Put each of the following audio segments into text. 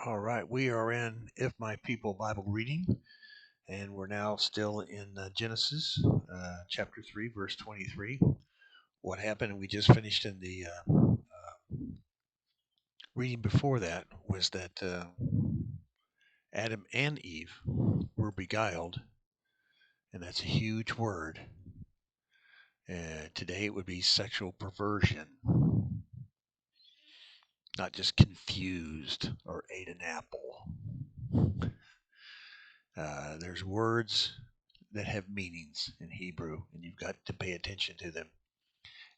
All right, we are in If My People Bible reading, and we're now still in Genesis chapter 3, verse 23. What happened, we just finished in the reading before that, was that Adam and Eve were beguiled, and that's a huge word. Today it would be sexual perversion, not just confused or ate an apple. There's words that have meanings in Hebrew, and you've got to pay attention to them.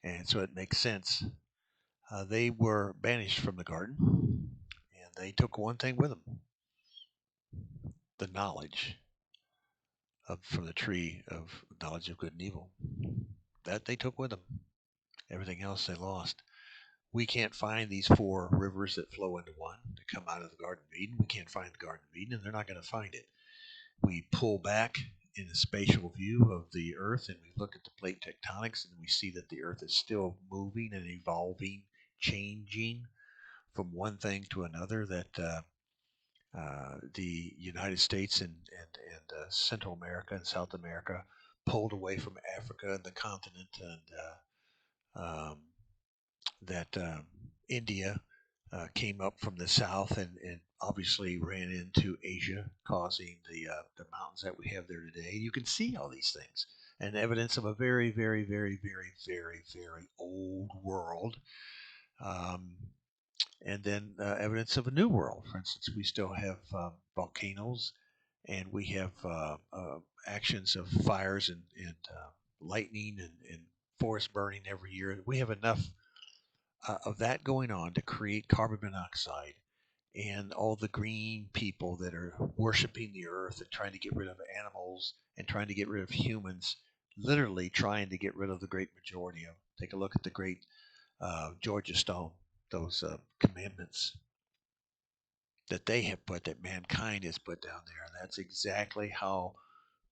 And so it makes sense. They were banished from the garden, and they took one thing with them: the knowledge from the tree of knowledge of good and evil. That they took with them. Everything else they lost. We can't find these four rivers that flow into one to come out of the Garden of Eden. We can't find the Garden of Eden, and they're not going to find it. We pull back in a spatial view of the earth and we look at the plate tectonics and we see that the earth is still moving and evolving, changing from one thing to another, that the United States and Central America and South America pulled away from Africa and the continent, and that India came up from the south and obviously ran into Asia, causing the mountains that we have there today. You can see all these things and evidence of a very, very, very, very, very, very old world. And then evidence of a new world. For instance, we still have volcanoes, and we have actions of fires and lightning and forest burning every year. We have enough of that going on to create carbon monoxide and all the green people that are worshiping the earth and trying to get rid of animals and trying to get rid of humans, literally trying to get rid of the great majority of them. Take a look at the great Georgia Stone, those commandments that they have put, that mankind has put down there. And that's exactly how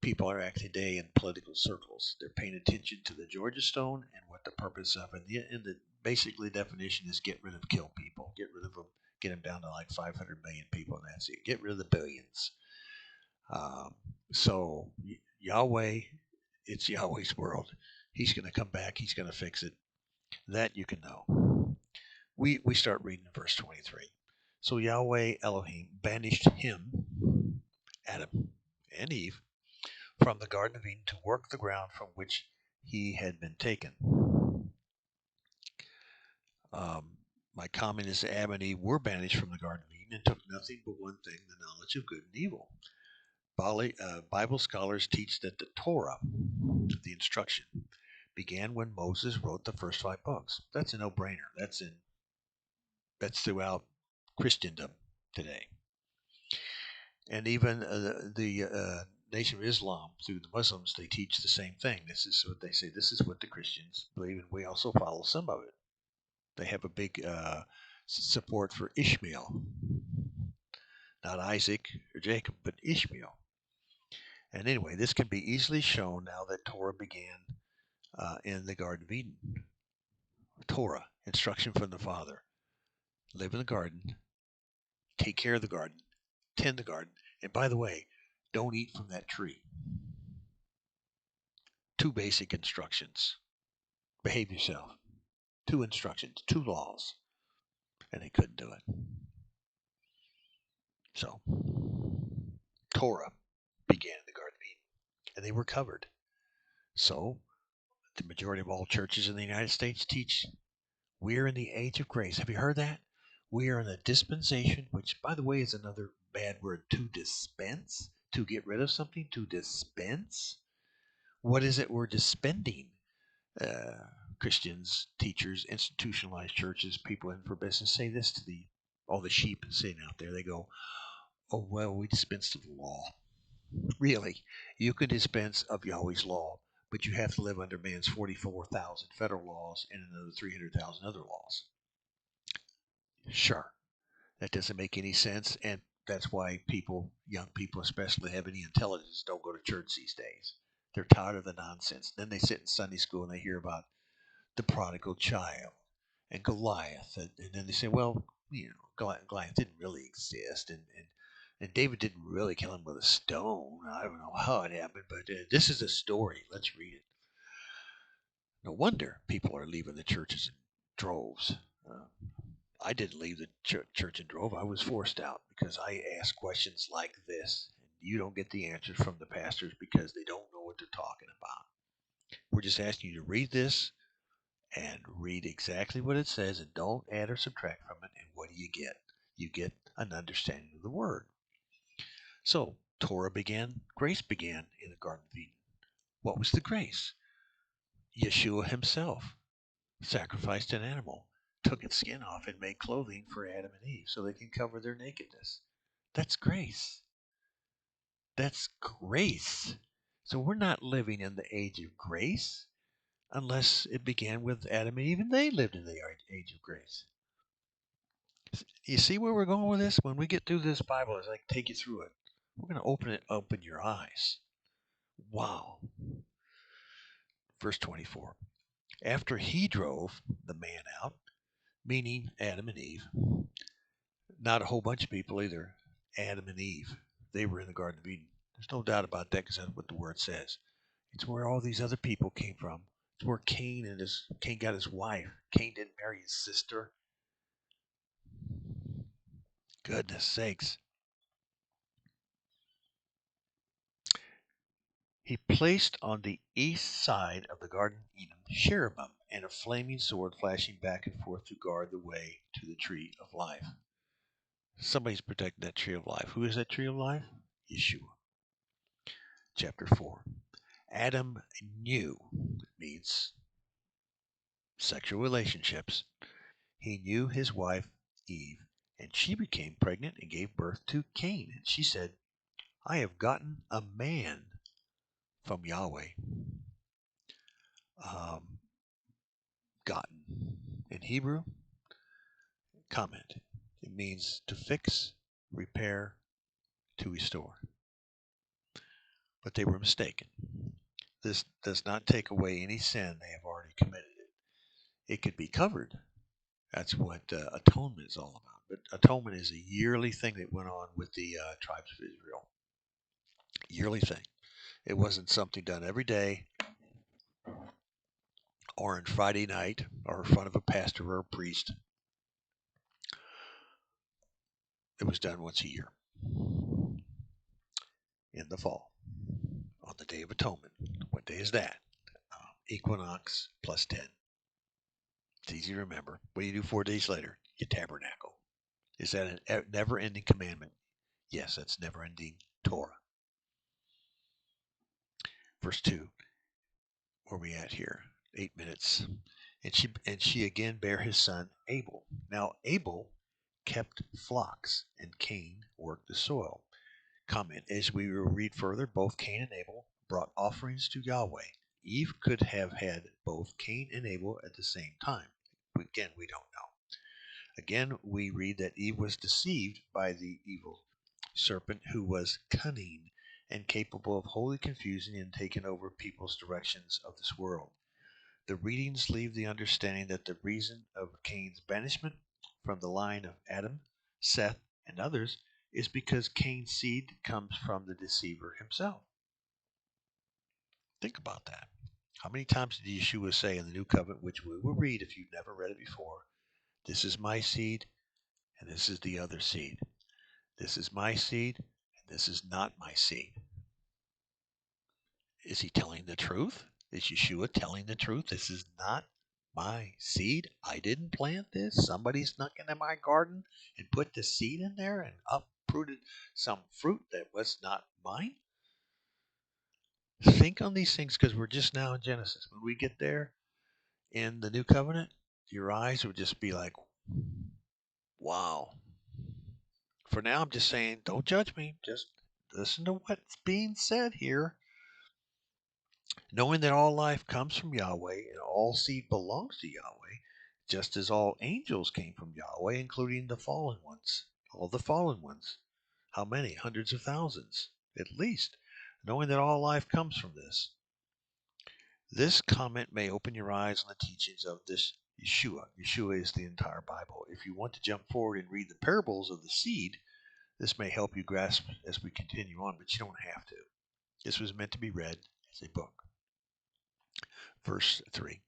people are acting today in political circles. They're paying attention to the Georgia Stone and what the purpose of it. And the basically definition is get rid of, kill people, get rid of them, get them down to like 500 million people, and that's it. Get rid of the billions. Um, so Yahweh, it's Yahweh's world. He's going to come back. He's going to fix it. That you can know. We start reading in verse 23. So Yahweh Elohim banished him, Adam and Eve, from the Garden of Eden to work the ground from which he had been taken. My comment is that Adam and Eve were banished from the Garden of Eden and took nothing but one thing, the knowledge of good and evil. Bible scholars teach that the Torah, the instruction, began when Moses wrote the first 5 books. That's a no-brainer. That's throughout Christendom today. And even the Nation of Islam, through the Muslims, they teach the same thing. This is what they say. This is what the Christians believe, and we also follow some of it. They have a big support for Ishmael, not Isaac or Jacob, but Ishmael. And anyway, this can be easily shown now that Torah began in the Garden of Eden. Torah, instruction from the Father. Live in the garden, take care of the garden, tend the garden, and by the way, don't eat from that tree. 2 basic instructions. Behave yourself. 2 instructions, 2 laws. And they couldn't do it. So, Torah began in the Garden of Eden, and they were covered. So, the majority of all churches in the United States teach we're in the age of grace. Have you heard that? We are in a dispensation, which, by the way, is another bad word. To dispense, to get rid of something, to dispense. What is it we're dispensing? Christians, teachers, institutionalized churches, people in for business say this to all the sheep sitting out there. They go, "Oh well, we dispense of the law." Really, you can dispense of Yahweh's law, but you have to live under man's 44,000 federal laws and another 300,000 other laws. Sure, that doesn't make any sense, and that's why people, young people especially, have any intelligence, don't go to church these days. They're tired of the nonsense. Then they sit in Sunday school and they hear about the prodigal child and Goliath, and then they say, well, Goliath didn't really exist, and David didn't really kill him with a stone. I don't know how it happened, but this is a story. Let's read it. No wonder people are leaving the churches in droves. Uh, I didn't leave the church in drove. I was forced out because I ask questions like this. And you don't get the answers from the pastors because they don't know what they're talking about. We're just asking you to read this and read exactly what it says and don't add or subtract from it. And what do you get? You get an understanding of the word. So, Torah began, grace began in the Garden of Eden. What was the grace? Yeshua himself sacrificed an animal, took its skin off, and made clothing for Adam and Eve so they can cover their nakedness. That's grace. That's grace. So we're not living in the age of grace unless it began with Adam and Eve, and they lived in the age of grace. You see where we're going with this? When we get through this Bible, as I take you through it, we're going to open your eyes. Wow. Verse 24. After he drove the man out, meaning Adam and Eve, not a whole bunch of people either, Adam and Eve, they were in the Garden of Eden. There's no doubt about that because that's what the word says. It's where all these other people came from. It's where Cain got his wife. Cain didn't marry his sister. Goodness sakes. He placed on the east side of the Garden of Eden cherubim and a flaming sword flashing back and forth to guard the way to the tree of life. Somebody's protecting that tree of life. Who is that tree of life? Yeshua. Chapter 4. Adam knew, it means sexual relationships. He knew his wife Eve, and she became pregnant and gave birth to Cain. And she said, I have gotten a man from Yahweh. Gotten. In Hebrew, comment. It means to fix, repair, to restore. But they were mistaken. This does not take away any sin they have already committed. It could be covered. That's what atonement is all about. But atonement is a yearly thing that went on with the tribes of Israel. Yearly thing. It wasn't something done every day or on Friday night or in front of a pastor or a priest. It was done once a year in the fall on the Day of Atonement. What day is that? Equinox plus 10. It's easy to remember. What do you do 4 days later? You tabernacle. Is that a never ending commandment? Yes, that's never ending Torah. Verse 2. Where are we at here? 8 minutes. And she again bare his son Abel. Now Abel kept flocks, and Cain worked the soil. Comment. As we will read further, both Cain and Abel brought offerings to Yahweh. Eve could have had both Cain and Abel at the same time. Again, we don't know. Again, we read that Eve was deceived by the evil serpent who was cunning and capable of wholly confusing and taking over people's directions of this world. The readings leave the understanding that the reason of Cain's banishment from the line of Adam, Seth, and others is because Cain's seed comes from the deceiver himself. Think about that. How many times did Yeshua say in the New Covenant, which we will read if you've never read it before, this is my seed and this is the other seed. This is my seed and this is not my seed. Is he telling the truth? Is Yeshua telling the truth? This is not my seed. I didn't plant this. Somebody snuck into my garden and put the seed in there and uprooted some fruit that was not mine. Think on these things because we're just now in Genesis. When we get there in the New Covenant, your eyes would just be like, wow. For now, I'm just saying, don't judge me. Just listen to what's being said here. Knowing that all life comes from Yahweh and all seed belongs to Yahweh, just as all angels came from Yahweh, including the fallen ones. All the fallen ones. How many? Hundreds of thousands, at least. Knowing that all life comes from this. This comment may open your eyes on the teachings of this Yeshua. Yeshua is the entire Bible. If you want to jump forward and read the parables of the seed, this may help you grasp as we continue on, but you don't have to. This was meant to be read as a book. Verse 3.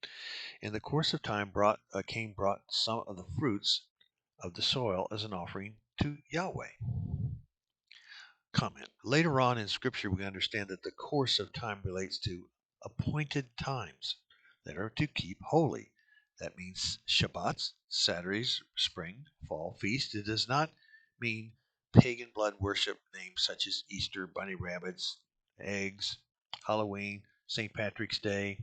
In the course of time, Cain brought some of the fruits of the soil as an offering to Yahweh. Comment. Later on in Scripture, we understand that the course of time relates to appointed times that are to keep holy. That means Shabbats, Saturdays, spring, fall, feast. It does not mean pagan blood worship names such as Easter, bunny rabbits, eggs, Halloween, St. Patrick's Day,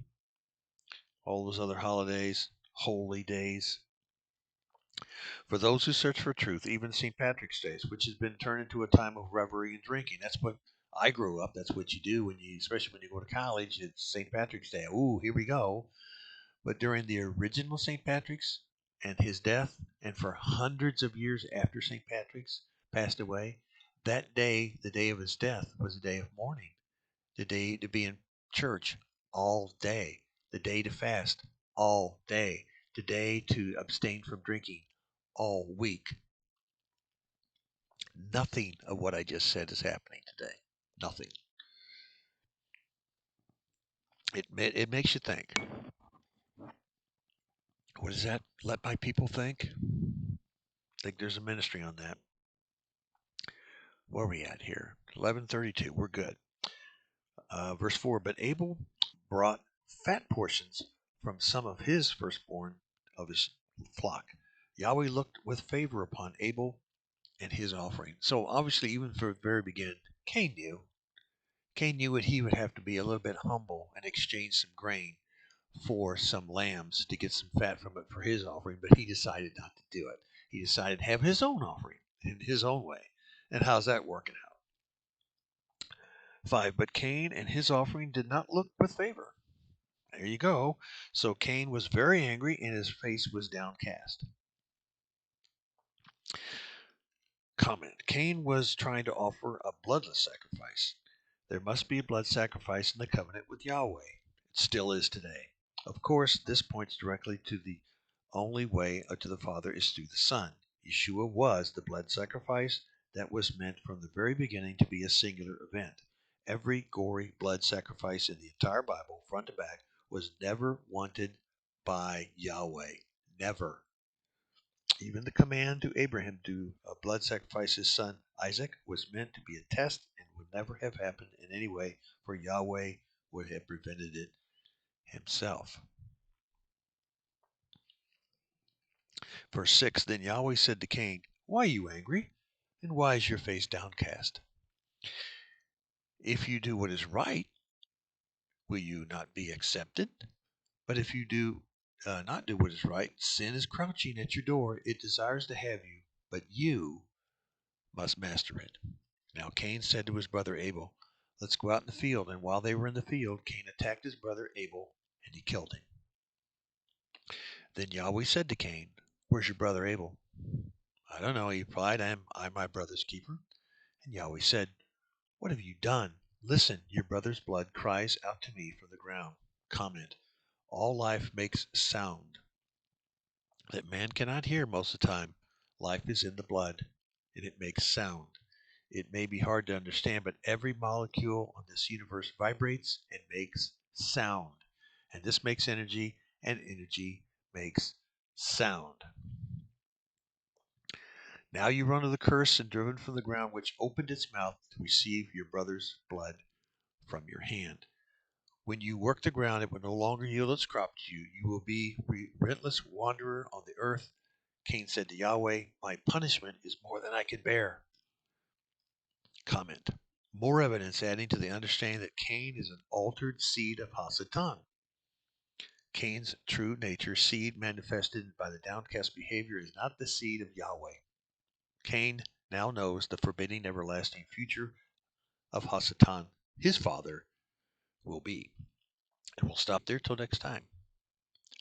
all those other holidays, holy days. For those who search for truth, even St. Patrick's Day, which has been turned into a time of revelry and drinking. That's what I grew up. That's what you do when you, especially when you go to college. It's St. Patrick's Day. Ooh, here we go. But during the original St. Patrick's and his death, and for hundreds of years after St. Patrick's passed away, that day, the day of his death, was a day of mourning. The day to be in church all day. The day to fast all day. The day to abstain from drinking all week. Nothing of what I just said is happening today. Nothing. It makes you think. What is that? Let my people think? I think there's a ministry on that. Where are we at here? 11:32. We're good. Verse 4. But Abel brought fat portions from some of his firstborn of his flock. Yahweh looked with favor upon Abel and his offering. So obviously, even from the very beginning, Cain knew. Cain knew that he would have to be a little bit humble and exchange some grain for some lambs to get some fat from it for his offering, but he decided not to do it. He decided to have his own offering in his own way. And how's that working out? 5. But Cain and his offering did not look with favor. There you go. So Cain was very angry and his face was downcast. Comment. Cain was trying to offer a bloodless sacrifice. There must be a blood sacrifice in the covenant with Yahweh. It still is today. Of course, this points directly to the only way to the Father is through the Son. Yeshua was the blood sacrifice that was meant from the very beginning to be a singular event. Every gory blood sacrifice in the entire Bible, front to back, was never wanted by Yahweh. Never. Even the command to Abraham to blood sacrifice his son Isaac was meant to be a test and would never have happened in any way, for Yahweh would have prevented it himself. Verse 6. Then Yahweh said to Cain, Why are you angry? And why is your face downcast? If you do what is right, will you not be accepted? But if you do not do what is right, sin is crouching at your door. It desires to have you, but you must master it. Now Cain said to his brother Abel, Let's go out in the field. And while they were in the field, Cain attacked his brother Abel, and he killed him. Then Yahweh said to Cain, Where's your brother Abel? I don't know, he replied. I'm my brother's keeper. And Yahweh said, What have you done? Listen, your brother's blood cries out to me from the ground. Comment. All life makes sound that man cannot hear most of the time. Life is in the blood, and it makes sound. It may be hard to understand, but every molecule of this universe vibrates and makes sound. And this makes energy, and energy makes sound. Now you run to the curse and driven from the ground, which opened its mouth to receive your brother's blood from your hand. When you work the ground, it will no longer yield its crop to you. You will be a relentless wanderer on the earth. Cain said to Yahweh, My punishment is more than I can bear. Comment. More evidence adding to the understanding that Cain is an altered seed of Hasatan. Cain's true nature, seed manifested by the downcast behavior, is not the seed of Yahweh. Cain now knows the forbidding everlasting future of Hasatan, his father, will be. And we'll stop there till next time.